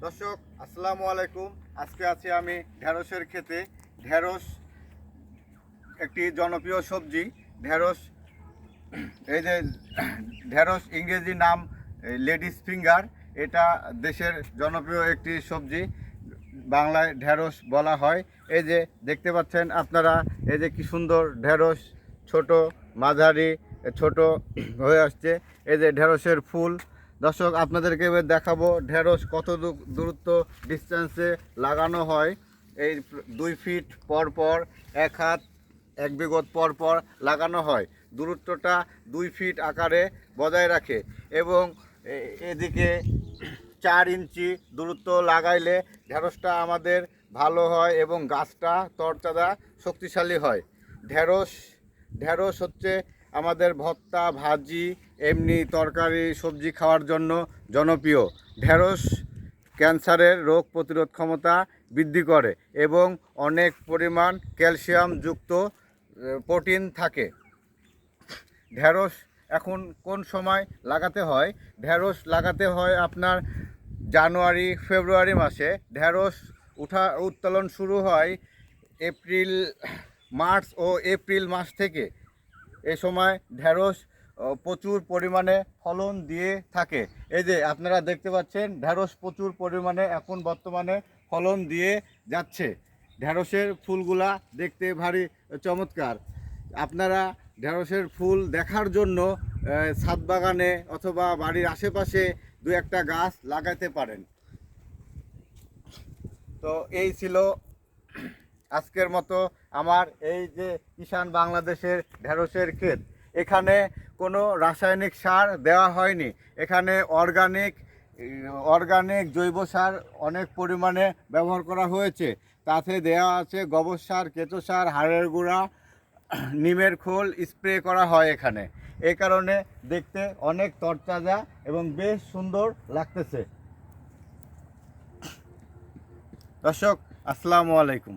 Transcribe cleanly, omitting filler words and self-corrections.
দর্শক আসসালামু আলাইকুম। আজকে আছি আমি ঢেঁড়সের ক্ষেতে। ঢেঁড়স একটি জনপ্রিয় সবজি। ঢেঁড়স এই যে ঢেঁড়স ইংরেজি নাম লেডিস ফিঙ্গার। এটা দেশের জনপ্রিয় একটি সবজি, বাংলায় ঢেঁড়স বলা হয়। এই যে দেখতে পাচ্ছেন আপনারা, এই যে কি সুন্দর ঢেঁড়স, ছোট মাঝারি ছোট হয়ে আসছে। এই যে ঢেঁড়সের ফুল। দর্শক আপনাদেরকে এবার দেখাবো ঢেঁড়স কত দূরত্ব ডিস্টেন্সে লাগানো হয়। এই 2 ফিট পর পর, 1 হাত 1 বিঘত পর পর লাগানো হয়। দূরত্বটা 2 ফিট আকারে বজায় রাখে এবং এদিকে 4 ইঞ্চি দূরত্ব লাগাইলে ঢেঁড়সটা আমাদের ভালো হয় এবং গাছটা তরতাজা শক্তিশালী হয়। ঢেঁড়স হচ্ছে আমাদের ভর্তা, ভাজি, এমনি তরকারি, সবজি খাওয়ার জন্য জনপ্রিয়। ঢেঁড়স ক্যান্সারের রোগ প্রতিরোধ ক্ষমতা বৃদ্ধি করে এবং অনেক পরিমাণ ক্যালসিয়াম যুক্ত প্রোটিন থাকে। ঢেঁড়স এখন কোন সময় লাগাতে হয়? ঢেঁড়স লাগাতে হয় আপনার জানুয়ারি ফেব্রুয়ারি মাসে। ঢেঁড়স উত্তোলন শুরু হয় মার্চ ও এপ্রিল মাস থেকে। এ সময় ঢেঁড়স প্রচুর পরিমাণে ফলন দিয়ে থাকে। এই যে আপনারা দেখতে পাচ্ছেন ঢেঁড়স প্রচুর পরিমাণে এখন বর্তমানে ফলন দিয়ে যাচ্ছে। ঢেঁড়সের ফুলগুলা দেখতে ভারী চমৎকার। আপনারা ঢেঁড়সের ফুল দেখার জন্য ছাদ বাগানে অথবা বাড়ির আশেপাশে 2-1টা গাছ লাগাতে পারেন। তো এই ছিল আজকের মতো আমার এই যে কিষাণ বাংলাদেশের ঢেঁড়সের ক্ষেত। এখানে কোনো রাসায়নিক সার দেওয়া হয়নি। এখানে অর্গানিক জৈব সার অনেক পরিমাণে ব্যবহার করা হয়েছে। তাতে দেওয়া আছে গোবর সার, কেঁচো সার, হাড়ের গুঁড়া, নিমের খোল স্প্রে করা হয় এখানে। এই কারণে দেখতে অনেক তরতাজা এবং বেশ সুন্দর লাগতেছে। দর্শক আসসালামু আলাইকুম।